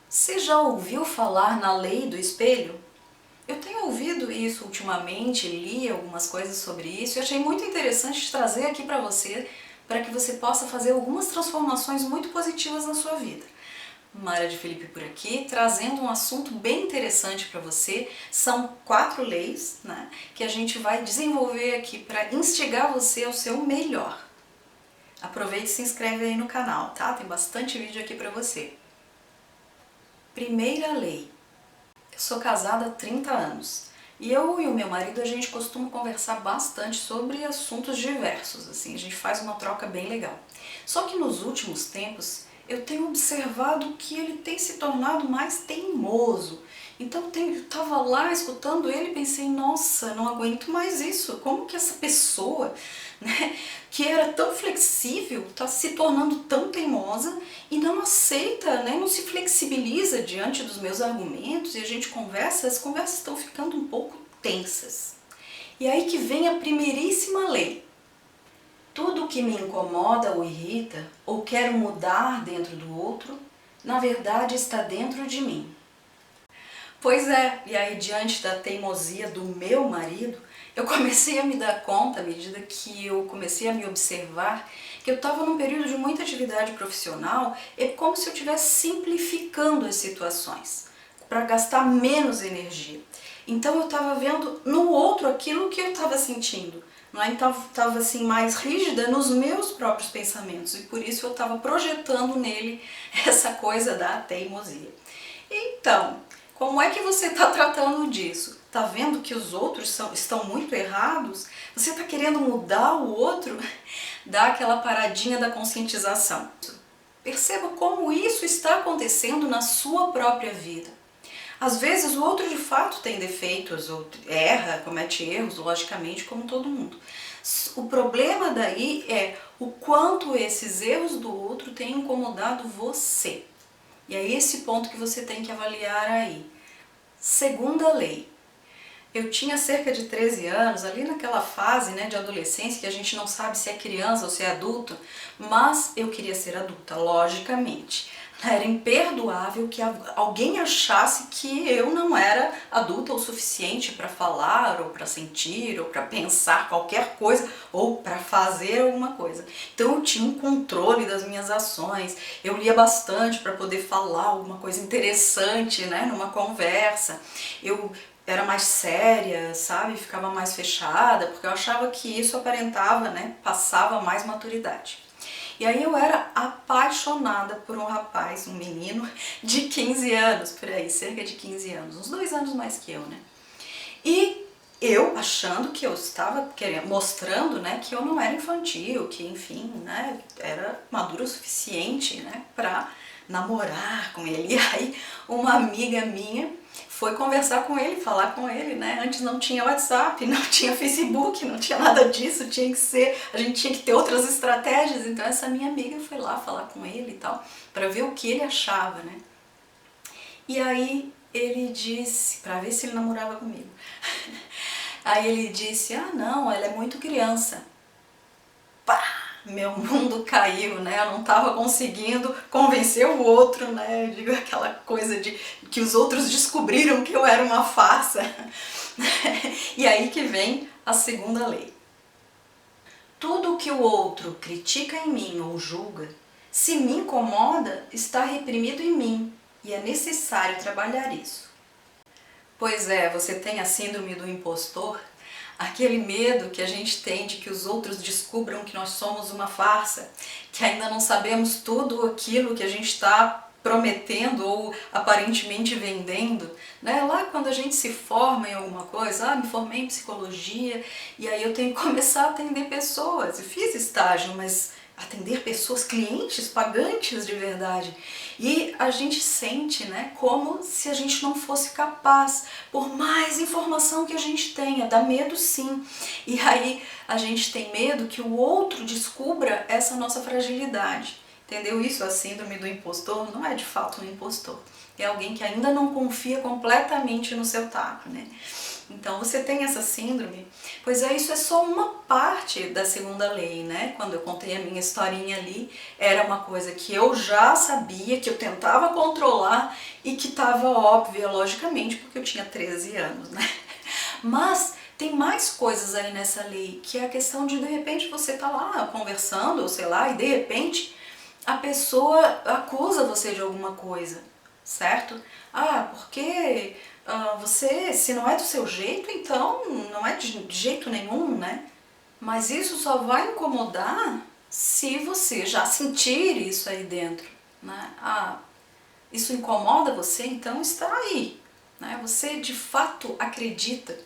Você já ouviu falar na lei do espelho? Eu tenho ouvido isso ultimamente, li algumas coisas sobre isso e achei muito interessante trazer aqui para que você possa fazer algumas transformações muito positivas na sua vida. Mara de Felipe por aqui, trazendo um assunto bem interessante para você. São 4 leis, né, que a gente vai desenvolver aqui para instigar você ao seu melhor. Aproveite e se inscreve aí no canal, tá? Tem bastante vídeo aqui para você. Primeira lei. Eu sou casada há 30 anos e eu e o meu marido a gente costuma conversar bastante sobre assuntos diversos, assim, a gente faz uma troca bem legal. Só que nos últimos tempos eu tenho observado que ele tem se tornado mais teimoso. Então eu estava lá escutando ele e pensei, nossa, não aguento mais isso. Como que essa pessoa, né, que era tão flexível, está se tornando tão teimosa e não aceita, né, não se flexibiliza diante dos meus argumentos e a gente conversa, as conversas estão ficando um pouco tensas. E aí que vem a primeiríssima lei. Tudo que me incomoda ou irrita, ou quero mudar dentro do outro, na verdade está dentro de mim. Pois é, e aí diante da teimosia do meu marido, eu comecei a me dar conta, à medida que eu comecei a me observar, que eu estava num período de muita atividade profissional, é como se eu estivesse simplificando as situações, para gastar menos energia. Então eu estava vendo no outro aquilo que eu estava sentindo. Não é? Então estava assim mais rígida nos meus próprios pensamentos e por isso eu estava projetando nele essa coisa da teimosia. Então, como é que você está tratando disso? Está vendo que os outros estão muito errados? Você está querendo mudar o outro? Dá aquela paradinha da conscientização. Perceba como isso está acontecendo na sua própria vida. Às vezes o outro de fato tem defeitos, ou erra, comete erros, logicamente, como todo mundo. O problema daí é o quanto esses erros do outro têm incomodado você. E é esse ponto que você tem que avaliar aí. Segunda lei. Eu tinha cerca de 13 anos, ali naquela fase, né, de adolescência, que a gente não sabe se é criança ou se é adulto, mas eu queria ser adulta, logicamente. Era imperdoável que alguém achasse que eu não era adulta o suficiente para falar, ou para sentir, ou para pensar qualquer coisa, ou para fazer alguma coisa. Então eu tinha um controle das minhas ações, eu lia bastante para poder falar alguma coisa interessante, né, numa conversa. Eu era mais séria, sabe? Ficava mais fechada, porque eu achava que isso aparentava, né, passava mais maturidade. E aí eu era apaixonada por um rapaz, um menino de 15 anos, por aí, cerca de 15 anos, uns 2 anos mais que eu, né? E eu achando que eu estava mostrando, né, que eu não era infantil, que enfim, né, era madura o suficiente, né, para namorar com ele. E aí uma amiga minha foi conversar com ele, falar com ele, né? Antes não tinha WhatsApp, não tinha Facebook, não tinha nada disso, tinha que ser, a gente tinha que ter outras estratégias. Então essa minha amiga foi lá falar com ele e tal, para ver o que ele achava, né? E aí ele disse, para ver se ele namorava comigo. Aí ele disse, ah não, ela é muito criança. Pá! Meu mundo caiu, né? Eu não estava conseguindo convencer o outro, né? Eu digo aquela coisa de que os outros descobriram que eu era uma farsa. E aí que vem a segunda lei. Tudo que o outro critica em mim ou julga, se me incomoda, está reprimido em mim e é necessário trabalhar isso. Pois é, você tem a síndrome do impostor? Aquele medo que a gente tem de que os outros descubram que nós somos uma farsa, que ainda não sabemos tudo aquilo que a gente está prometendo ou aparentemente vendendo, né? Lá quando a gente se forma em alguma coisa, me formei em psicologia e aí eu tenho que começar a atender pessoas. Eu fiz estágio, mas atender pessoas, clientes, pagantes de verdade. E a gente sente, né, como se a gente não fosse capaz, por mais informação que a gente tenha, dá medo sim. E aí a gente tem medo que o outro descubra essa nossa fragilidade. Entendeu isso? A síndrome do impostor não é de fato um impostor. É alguém que ainda não confia completamente no seu taco, né? Então você tem essa síndrome, pois é, isso é só uma parte da segunda lei, né? Quando eu contei a minha historinha ali, era uma coisa que eu já sabia, que eu tentava controlar e que estava óbvia, logicamente, porque eu tinha 13 anos, né? Mas tem mais coisas aí nessa lei, que é a questão de repente você tá lá conversando, ou sei lá, e de repente a pessoa acusa você de alguma coisa, certo? Ah, porque você, se não é do seu jeito, então não é de jeito nenhum, né? Mas isso só vai incomodar se você já sentir isso aí dentro, né? Ah, isso incomoda você, então está aí, né? Você de fato acredita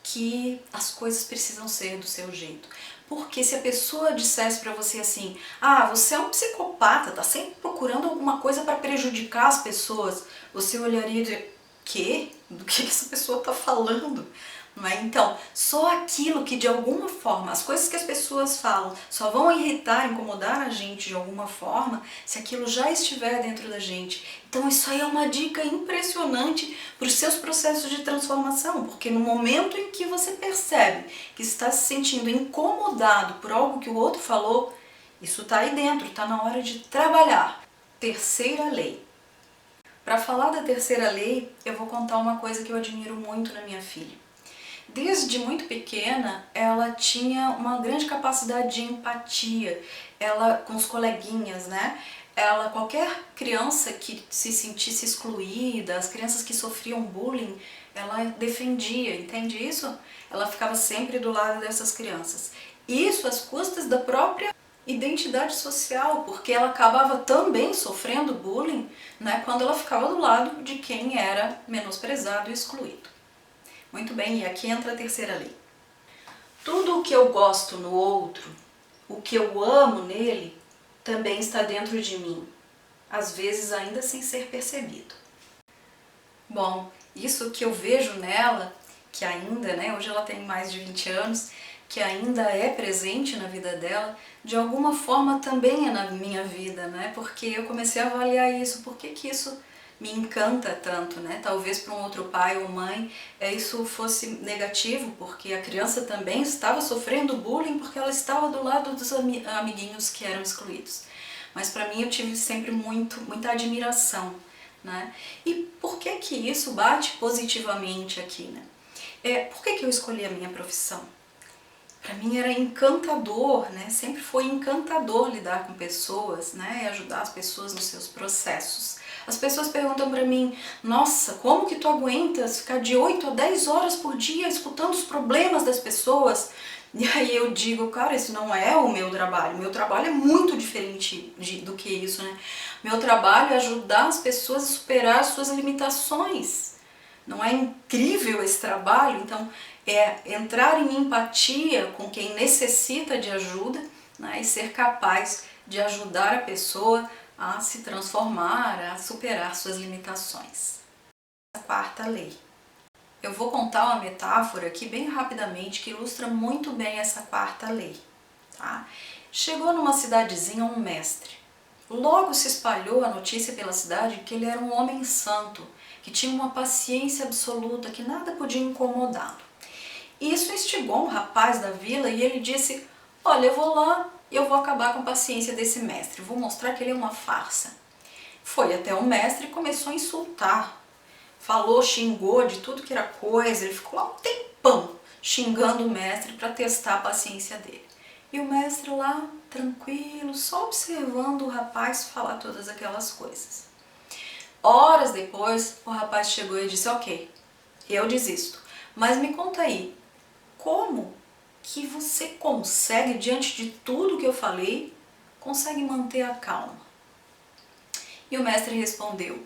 que as coisas precisam ser do seu jeito. Porque se a pessoa dissesse pra você assim, ah, você é um psicopata, tá sempre procurando alguma coisa para prejudicar as pessoas, você olharia de, quê? Do que essa pessoa tá falando? Não é? Então, só aquilo que de alguma forma, as coisas que as pessoas falam só vão irritar, incomodar a gente de alguma forma, se aquilo já estiver dentro da gente. Então isso aí é uma dica impressionante para os seus processos de transformação, porque no momento em que você percebe que está se sentindo incomodado por algo que o outro falou, isso está aí dentro, está na hora de trabalhar. Terceira lei. Para falar da terceira lei, eu vou contar uma coisa que eu admiro muito na minha filha. Desde muito pequena, ela tinha uma grande capacidade de empatia, ela com os coleguinhas, né? Ela, qualquer criança que se sentisse excluída, as crianças que sofriam bullying, ela defendia, entende isso? Ela ficava sempre do lado dessas crianças. Isso às custas da própria identidade social, porque ela acabava também sofrendo bullying, né, quando ela ficava do lado de quem era menosprezado e excluído. Muito bem, e aqui entra a terceira lei. Tudo o que eu gosto no outro, o que eu amo nele, também está dentro de mim, às vezes ainda sem ser percebido. Bom, isso que eu vejo nela, que ainda, né, hoje ela tem mais de 20 anos, que ainda é presente na vida dela, de alguma forma também é na minha vida, né, porque eu comecei a avaliar isso, por que isso me encanta tanto, né? Talvez para um outro pai ou mãe isso fosse negativo, porque a criança também estava sofrendo bullying porque ela estava do lado dos amiguinhos que eram excluídos. Mas para mim eu tive sempre muita admiração, né? E por que que isso bate positivamente aqui, né? Por que que eu escolhi a minha profissão? Para mim era encantador, né? Sempre foi encantador lidar com pessoas, né? E ajudar as pessoas nos seus processos. As pessoas perguntam para mim, nossa, como que tu aguentas ficar de 8 a 10 horas por dia escutando os problemas das pessoas? E aí eu digo, cara, isso não é o meu trabalho. Meu trabalho é muito diferente do que isso, né? Meu trabalho é ajudar as pessoas a superar as suas limitações. Não é incrível esse trabalho? Então, é entrar em empatia com quem necessita de ajuda, né, e ser capaz de ajudar a pessoa a se transformar, a superar suas limitações. A quarta lei. Eu vou contar uma metáfora aqui bem rapidamente que ilustra muito bem essa quarta lei. Tá? Chegou numa cidadezinha um mestre. Logo se espalhou a notícia pela cidade que ele era um homem santo, que tinha uma paciência absoluta, que nada podia incomodá-lo. E isso instigou um rapaz da vila e ele disse, olha, eu vou lá e eu vou acabar com a paciência desse mestre, vou mostrar que ele é uma farsa. Foi até o mestre e começou a insultar. Falou, xingou de tudo que era coisa, ele ficou lá um tempão xingando o mestre para testar a paciência dele. E o mestre lá, tranquilo, só observando o rapaz falar todas aquelas coisas. Horas depois, o rapaz chegou e disse, ok, eu desisto, mas me conta aí, como que você consegue, diante de tudo que eu falei, consegue manter a calma? E o mestre respondeu,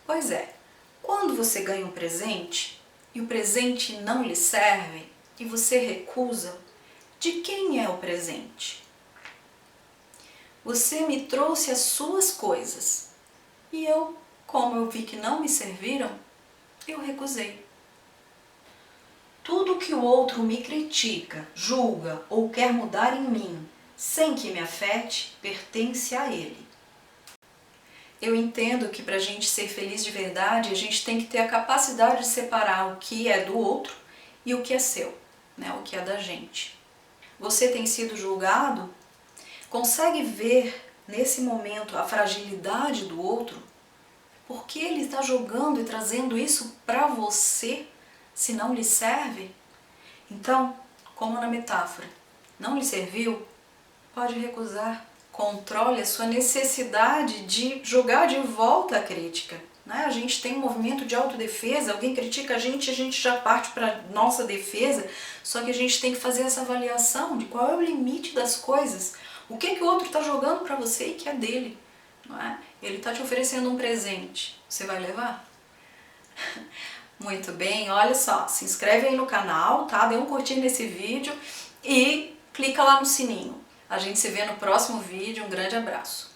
pois é, quando você ganha um presente e o presente não lhe serve e você recusa, de quem é o presente? Você me trouxe as suas coisas e eu, como eu vi que não me serviram, eu recusei. Tudo que o outro me critica, julga ou quer mudar em mim, sem que me afete, pertence a ele. Eu entendo que para a gente ser feliz de verdade, a gente tem que ter a capacidade de separar o que é do outro e o que é seu, né? O que é da gente. Você tem sido julgado? Consegue ver nesse momento a fragilidade do outro? Por que ele está jogando e trazendo isso para você se não lhe serve? Então, como na metáfora, não lhe serviu? Pode recusar. Controle a sua necessidade de jogar de volta a crítica. Né? A gente tem um movimento de autodefesa, alguém critica a gente já parte para nossa defesa, só que a gente tem que fazer essa avaliação de qual é o limite das coisas. O que o outro está jogando para você e que é dele. Não é? Ele está te oferecendo um presente, você vai levar? Muito bem, olha só, se inscreve aí no canal, tá? Dê um curtir nesse vídeo e clica lá no sininho. A gente se vê no próximo vídeo, um grande abraço.